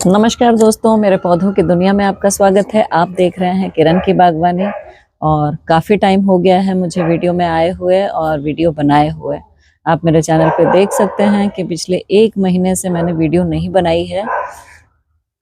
नमस्कार दोस्तों, मेरे पौधों की दुनिया में आपका स्वागत है। आप देख रहे हैं किरण की बागवानी और काफ़ी टाइम हो गया है मुझे वीडियो में आए हुए और वीडियो बनाए हुए। आप मेरे चैनल पे देख सकते हैं कि पिछले 1 महीने से मैंने वीडियो नहीं बनाई है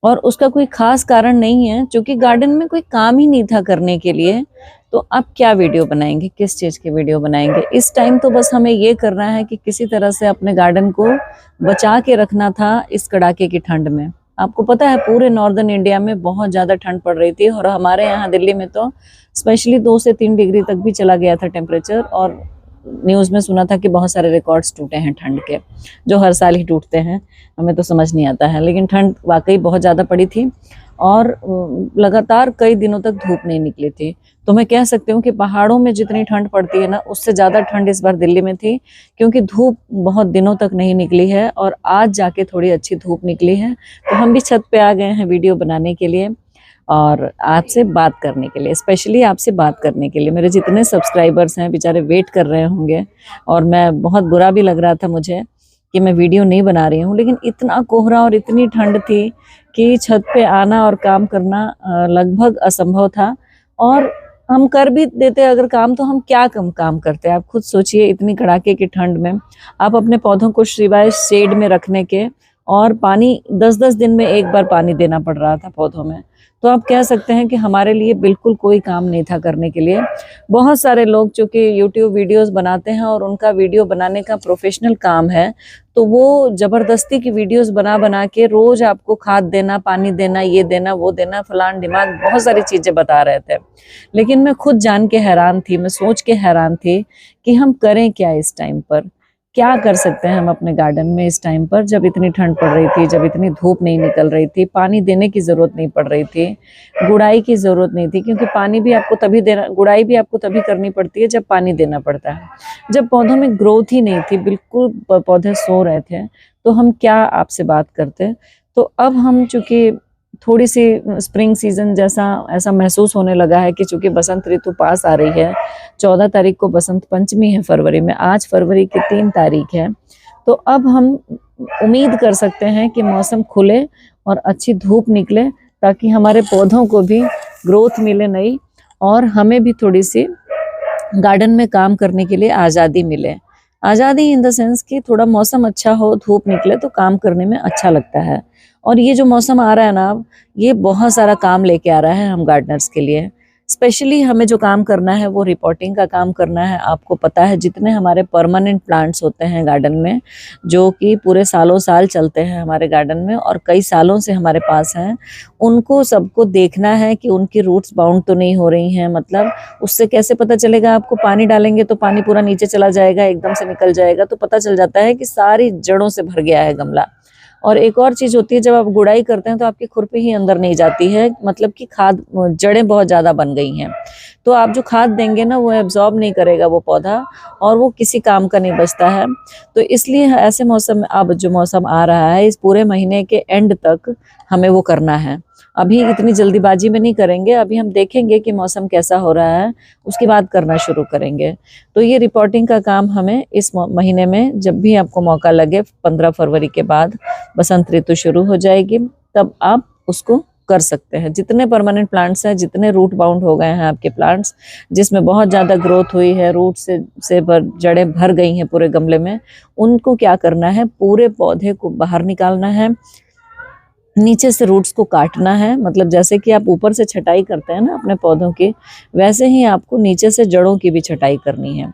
और उसका कोई ख़ास कारण नहीं है, क्योंकि गार्डन में कोई काम ही नहीं था करने के लिए। तो अब क्या वीडियो बनाएंगे, किस चीज़ की वीडियो बनाएंगे? इस टाइम तो बस हमें ये करना है कि किसी तरह से अपने गार्डन को बचा के रखना था इस कड़ाके की ठंड में। आपको पता है पूरे नॉर्दर्न इंडिया में बहुत ज़्यादा ठंड पड़ रही थी और हमारे यहाँ दिल्ली में तो स्पेशली 2 से 3 डिग्री तक भी चला गया था टेम्परेचर। और न्यूज़ में सुना था कि बहुत सारे रिकॉर्ड्स टूटे हैं ठंड के, जो हर साल ही टूटते हैं। हमें तो समझ नहीं आता है, लेकिन ठंड वाकई बहुत ज़्यादा पड़ी थी और लगातार कई दिनों तक धूप नहीं निकली थी। तो मैं कह सकती हूँ कि पहाड़ों में जितनी ठंड पड़ती है ना, उससे ज़्यादा ठंड इस बार दिल्ली में थी, क्योंकि धूप बहुत दिनों तक नहीं निकली है और आज जाके थोड़ी अच्छी धूप निकली है। तो हम भी छत पे आ गए हैं वीडियो बनाने के लिए और आपसे बात करने के लिए, स्पेशली आपसे बात करने के लिए। मेरे जितने सब्सक्राइबर्स हैं बेचारे वेट कर रहे होंगे और मैं बहुत बुरा भी लग रहा था मुझे कि मैं वीडियो नहीं बना रही हूँ, लेकिन इतना कोहरा और इतनी ठंड थी कि छत पे आना और काम करना लगभग असंभव था। और हम कर भी देते अगर काम, तो हम क्या कम काम करते हैं। आप खुद सोचिए, इतनी कड़ाके की ठंड में आप अपने पौधों को सिवाय शेड में रखने के और पानी 10-10 दिन में एक बार पानी देना पड़ रहा था पौधों में। तो आप कह सकते हैं कि हमारे लिए बिल्कुल कोई काम नहीं था करने के लिए। बहुत सारे लोग जो कि यूट्यूब वीडियोस बनाते हैं और उनका वीडियो बनाने का प्रोफेशनल काम है, तो वो जबरदस्ती की वीडियोस बना बना के रोज आपको खाद देना, पानी देना, ये देना, वो देना, फलान डिमांड बहुत सारी चीजें बता रहे थे। लेकिन मैं खुद जान के हैरान थी, मैं सोच के हैरान थी कि हम करें क्या इस टाइम पर। क्या कर सकते हैं हम अपने गार्डन में इस टाइम पर, जब इतनी ठंड पड़ रही थी, जब इतनी धूप नहीं निकल रही थी, पानी देने की ज़रूरत नहीं पड़ रही थी, गुड़ाई की ज़रूरत नहीं थी, क्योंकि पानी भी आपको तभी देना, गुड़ाई भी आपको तभी करनी पड़ती है जब पानी देना पड़ता है। जब पौधों में ग्रोथ ही नहीं थी, बिल्कुल पौधे सो रहे थे, तो हम क्या आपसे बात करते। तो अब हम चूँकि थोड़ी सी स्प्रिंग सीजन जैसा ऐसा महसूस होने लगा है कि चूंकि बसंत ऋतु पास आ रही है। 14 तारीख को बसंत पंचमी है फरवरी में, आज फरवरी की 3 तारीख है। तो अब हम उम्मीद कर सकते हैं कि मौसम खुले और अच्छी धूप निकले, ताकि हमारे पौधों को भी ग्रोथ मिले नई, और हमें भी थोड़ी सी गार्डन में काम करने के लिए आज़ादी मिले। आज़ादी इन द सेंस कि थोड़ा मौसम अच्छा हो, धूप निकले तो काम करने में अच्छा लगता है। और ये जो मौसम आ रहा है ना, ये बहुत सारा काम लेके आ रहा है हम गार्डनर्स के लिए। स्पेशली हमें जो काम करना है वो रिपोर्टिंग का काम करना है। आपको पता है जितने हमारे परमानेंट प्लांट्स होते हैं गार्डन में, जो कि पूरे सालों साल चलते हैं हमारे गार्डन में और कई सालों से हमारे पास हैं, उनको सबको देखना है कि उनकी रूट्स बाउंड तो नहीं हो रही हैं। मतलब उससे कैसे पता चलेगा? आपको पानी डालेंगे तो पानी पूरा नीचे चला जाएगा, एकदम से निकल जाएगा, तो पता चल जाता है कि सारी जड़ों से भर गया है गमला। और एक और चीज होती है, जब आप गुड़ाई करते हैं तो आपकी खुरपी ही अंदर नहीं जाती है, मतलब कि खाद जड़ें बहुत ज्यादा बन गई हैं, तो आप जो खाद देंगे ना वो एब्जॉर्ब नहीं करेगा वो पौधा, और वो किसी काम का नहीं बचता है। तो इसलिए ऐसे मौसम में, अब जो मौसम आ रहा है, इस पूरे महीने के एंड तक हमें वो करना है। अभी इतनी जल्दीबाजी में नहीं करेंगे, अभी हम देखेंगे कि मौसम कैसा हो रहा है, उसके बाद करना शुरू करेंगे। तो ये रिपोर्टिंग का काम हमें इस महीने में, जब भी आपको मौका लगे, 15 फरवरी के बाद बसंत ऋतु शुरू हो जाएगी, तब आप उसको कर सकते हैं। जितने परमानेंट प्लांट्स हैं, जितने रूट बाउंड हो गए हैं आपके प्लांट्स, जिसमें बहुत ज़्यादा ग्रोथ हुई है, रूट से जड़ें भर गई हैं पूरे गमले में, उनको क्या करना है, पूरे पौधे को बाहर निकालना है, नीचे से रूट्स को काटना है। मतलब जैसे कि आप ऊपर से छटाई करते हैं ना अपने पौधों की, वैसे ही आपको नीचे से जड़ों की भी छटाई करनी है।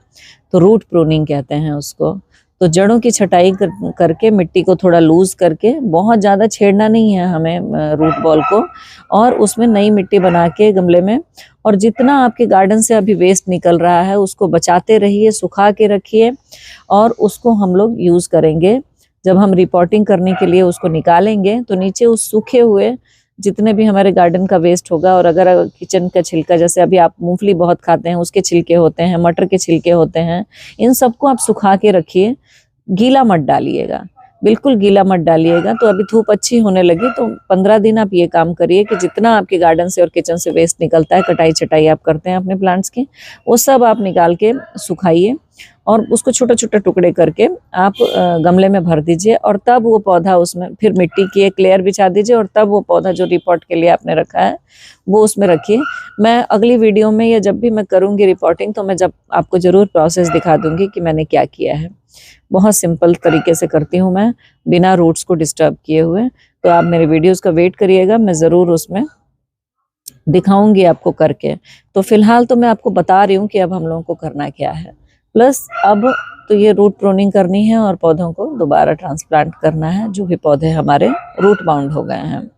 तो रूट प्रूनिंग कहते हैं उसको। तो जड़ों की छटाई करके मिट्टी को थोड़ा लूज करके, बहुत ज़्यादा छेड़ना नहीं है हमें रूट बॉल को, और उसमें नई मिट्टी बना के गमले में, और जितना आपके गार्डन से अभी वेस्ट निकल रहा है उसको बचाते रहिए, सुखा के रखिए, और उसको हम लोग यूज़ करेंगे। जब हम रिपोर्टिंग करने के लिए उसको निकालेंगे तो नीचे उस सूखे हुए जितने भी हमारे गार्डन का वेस्ट होगा, और अगर किचन का छिलका, जैसे अभी आप मूंगफली बहुत खाते हैं उसके छिलके होते हैं, मटर के छिलके होते हैं, इन सबको आप सुखा के रखिए, गीला मत डालिएगा। बिल्कुल गीला मत डालिएगा। तो अभी धूप अच्छी होने लगी तो 15 दिन आप ये काम करिए कि जितना आपके गार्डन से और किचन से वेस्ट निकलता है, कटाई छटाई आप करते हैं अपने प्लांट्स की, वो सब आप निकाल के सुखाइए और उसको छोटे छोटे टुकड़े करके आप गमले में भर दीजिए। और तब वो पौधा उसमें फिर मिट्टी की एक लेयर बिछा दीजिए और तब वो पौधा जो रिपोर्ट के लिए आपने रखा है वो उसमें रखिए। मैं अगली वीडियो में या जब भी मैं करूँगी रिपोर्टिंग तो मैं जब आपको ज़रूर प्रोसेस दिखा दूँगी कि मैंने क्या किया है। बहुत सिंपल तरीके से करती हूँ मैं, बिना रूट्स को डिस्टर्ब किए हुए। तो आप मेरे वीडियोस का वेट करिएगा, मैं ज़रूर उसमें दिखाऊंगी आपको करके। तो फिलहाल तो मैं आपको बता रही हूँ कि अब हम लोगों को करना क्या है। प्लस अब तो ये रूट प्रूनिंग करनी है और पौधों को दोबारा ट्रांसप्लांट करना है, जो भी पौधे हमारे रूट बाउंड हो गए हैं।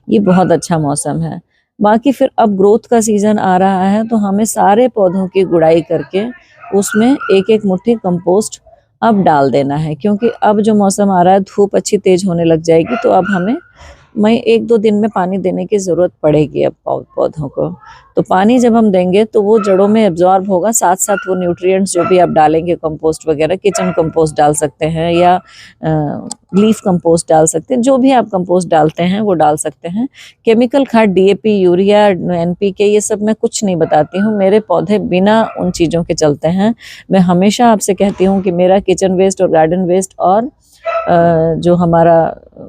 ये बहुत अच्छा मौसम है। बाकी फिर अब ग्रोथ का सीजन आ रहा है तो हमें सारे पौधों की गुड़ाई करके उसमें एक एक मुट्ठी कंपोस्ट अब डाल देना है, क्योंकि अब जो मौसम आ रहा है धूप अच्छी तेज होने लग जाएगी। तो अब हमें 1-2 दिन में पानी देने की ज़रूरत पड़ेगी अब पौधों को। तो पानी जब हम देंगे तो वो जड़ों में एब्जॉर्ब होगा, साथ साथ वो न्यूट्रिएंट्स जो भी आप डालेंगे, कंपोस्ट वगैरह, किचन कंपोस्ट डाल सकते हैं या लीफ कंपोस्ट डाल सकते हैं, जो भी आप कंपोस्ट डालते हैं वो डाल सकते हैं। केमिकल खाद डीएपी, यूरिया, एनपीके, ये सब मैं कुछ नहीं बताती हूँ, मेरे पौधे बिना उन चीज़ों के चलते हैं। मैं हमेशा आपसे कहती हूँ कि मेरा किचन वेस्ट और गार्डन वेस्ट और जो हमारा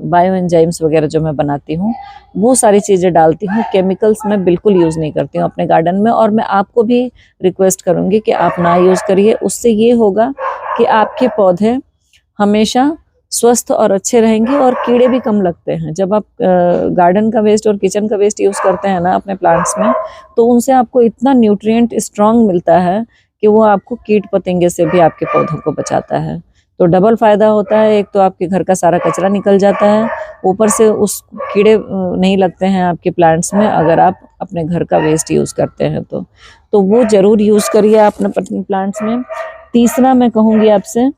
बायो एंजाइम्स वगैरह जो मैं बनाती हूँ वो सारी चीज़ें डालती हूँ। केमिकल्स मैं बिल्कुल यूज़ नहीं करती हूँ अपने गार्डन में, और मैं आपको भी रिक्वेस्ट करूँगी कि आप ना यूज़ करिए। उससे ये होगा कि आपके पौधे हमेशा स्वस्थ और अच्छे रहेंगे और कीड़े भी कम लगते हैं। जब आप गार्डन का वेस्ट और किचन का वेस्ट यूज़ करते हैं ना अपने प्लांट्स में, तो उनसे आपको इतना न्यूट्रिएंट स्ट्रॉन्ग मिलता है कि वो आपको कीट पतंगे से भी आपके पौधों को बचाता है। तो डबल फ़ायदा होता है, एक तो आपके घर का सारा कचरा निकल जाता है, ऊपर से उस कीड़े नहीं लगते हैं आपके प्लांट्स में अगर आप अपने घर का वेस्ट यूज़ करते हैं तो वो ज़रूर यूज़ करिए आप अपने प्लांट्स में। तीसरा मैं कहूँगी आपसे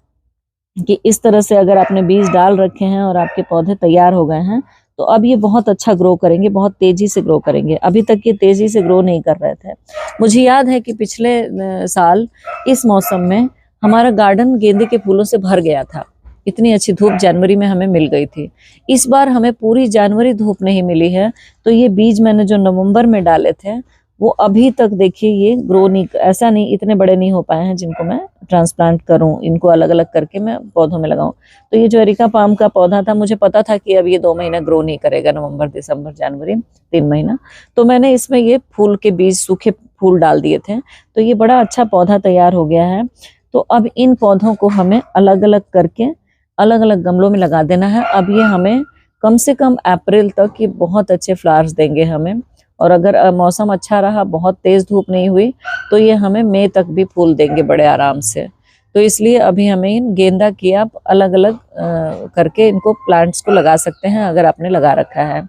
कि इस तरह से अगर आपने बीज डाल रखे हैं और आपके पौधे तैयार हो गए हैं तो अब ये बहुत अच्छा ग्रो करेंगे, बहुत तेज़ी से ग्रो करेंगे। अभी तक ये तेज़ी से ग्रो नहीं कर रहे थे। मुझे याद है कि पिछले साल इस मौसम में हमारा गार्डन गेंदे के फूलों से भर गया था। इतनी अच्छी धूप जनवरी में हमें मिल गई थी। इस बार हमें पूरी जनवरी धूप नहीं मिली है, तो ये बीज मैंने जो नवंबर में डाले थे वो अभी तक देखिए ये ग्रो नहीं, ऐसा नहीं, इतने बड़े नहीं हो पाए हैं जिनको मैं ट्रांसप्लांट करूं, इनको अलग अलग करके मैं पौधों में लगाऊं। तो ये जो एरिका पाम का पौधा था, मुझे पता था कि अब ये 2 महीना ग्रो नहीं करेगा, नवंबर, दिसंबर, जनवरी, 3 महीना। तो मैंने इसमें ये फूल के बीज, सूखे फूल डाल दिए थे, तो ये बड़ा अच्छा पौधा तैयार हो गया है। तो अब इन पौधों को हमें अलग अलग करके अलग अलग गमलों में लगा देना है। अब ये हमें कम से कम अप्रैल तक ये बहुत अच्छे फ्लावर्स देंगे हमें, और अगर मौसम अच्छा रहा, बहुत तेज़ धूप नहीं हुई, तो ये हमें मई तक भी फूल देंगे बड़े आराम से। तो इसलिए अभी हमें इन गेंदा की आप अलग अलग करके इनको प्लांट्स को लगा सकते हैं अगर आपने लगा रखा है।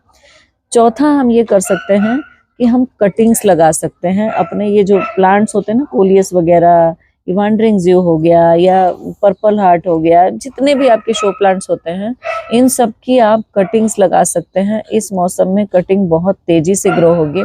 चौथा हम ये कर सकते हैं कि हम कटिंग्स लगा सकते हैं अपने, ये जो प्लांट्स होते हैं ना, कोलियस वगैरह, वांडरिंग ज़्यू हो गया या पर्पल हार्ट हो गया, जितने भी आपके शो प्लांट्स होते हैं इन सब की आप कटिंग्स लगा सकते हैं। इस मौसम में कटिंग बहुत तेज़ी से ग्रो होगी,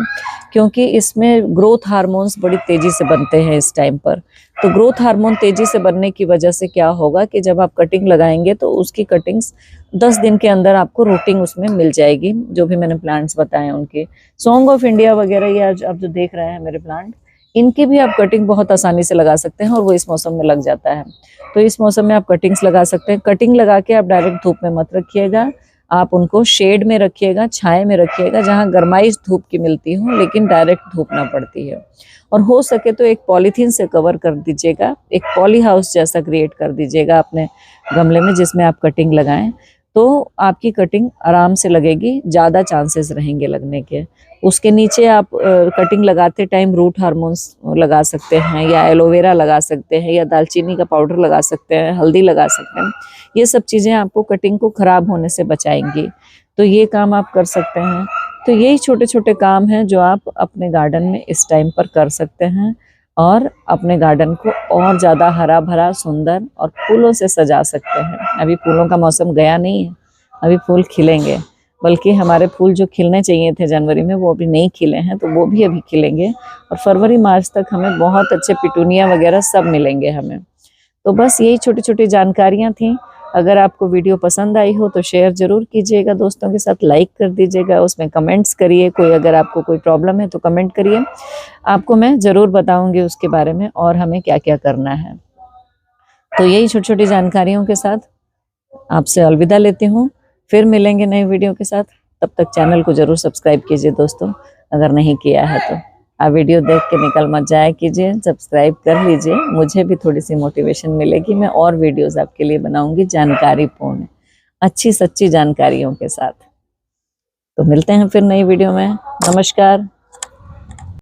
क्योंकि इसमें ग्रोथ हार्मोन्स बड़ी तेज़ी से बनते हैं इस टाइम पर। तो ग्रोथ हार्मोन तेज़ी से बनने की वजह से क्या होगा कि जब आप कटिंग लगाएंगे तो उसकी कटिंग्स 10 दिन के अंदर आपको रूटिंग उसमें मिल जाएगी, जो भी मैंने प्लांट्स बताए उनके। सॉन्ग ऑफ इंडिया वगैरह ये आप जो देख रहे हैं मेरे प्लांट, इनकी भी आप कटिंग बहुत आसानी से लगा सकते हैं और वो इस मौसम में लग जाता है। तो इस मौसम में आप कटिंग्स लगा सकते हैं। कटिंग लगा के आप डायरेक्ट धूप में मत रखिएगा, आप उनको शेड में रखिएगा, छाए में रखिएगा, जहाँ गरमाइश धूप की मिलती हो लेकिन डायरेक्ट धूप ना पड़ती है। और हो सके तो एक पॉलीथीन से कवर कर दीजिएगा, एक पॉली हाउस जैसा क्रिएट कर दीजिएगा अपने गमले में जिसमें आप कटिंग लगाएं, तो आपकी कटिंग आराम से लगेगी, ज़्यादा चांसेस रहेंगे लगने के। उसके नीचे आप कटिंग लगाते टाइम रूट हार्मोन्स लगा सकते हैं, या एलोवेरा लगा सकते हैं, या दालचीनी का पाउडर लगा सकते हैं, हल्दी लगा सकते हैं। ये सब चीज़ें आपको कटिंग को ख़राब होने से बचाएंगी, तो ये काम आप कर सकते हैं। तो यही छोटे छोटे काम हैं जो आप अपने गार्डन में इस टाइम पर कर सकते हैं और अपने गार्डन को और ज़्यादा हरा भरा, सुंदर और फूलों से सजा सकते हैं। अभी फूलों का मौसम गया नहीं है, अभी फूल खिलेंगे, बल्कि हमारे फूल जो खिलने चाहिए थे जनवरी में वो अभी नहीं खिले हैं, तो वो भी अभी खिलेंगे और फरवरी मार्च तक हमें बहुत अच्छे पिटूनिया वगैरह सब मिलेंगे हमें। तो बस यही छोटी छोटी जानकारियाँ थी अगर आपको वीडियो पसंद आई हो तो शेयर जरूर कीजिएगा दोस्तों के साथ, लाइक कर दीजिएगा, उसमें कमेंट्स करिए। कोई अगर आपको कोई प्रॉब्लम है तो कमेंट करिए, आपको मैं ज़रूर बताऊंगी उसके बारे में और हमें क्या क्या करना है। तो यही छोटी छोटी जानकारियों के साथ आपसे अलविदा लेती हूँ, फिर मिलेंगे नई वीडियो के साथ। तब तक चैनल को जरूर सब्सक्राइब कीजिए दोस्तों, अगर नहीं किया है तो। आप वीडियो देख के निकल मत जाया कीजिए, सब्सक्राइब कर लीजिए, मुझे भी थोड़ी सी मोटिवेशन मिलेगी। मैं और वीडियोस आपके लिए बनाऊंगी जानकारीपूर्ण, अच्छी सच्ची जानकारियों के साथ। तो मिलते हैं फिर नई वीडियो में। नमस्कार।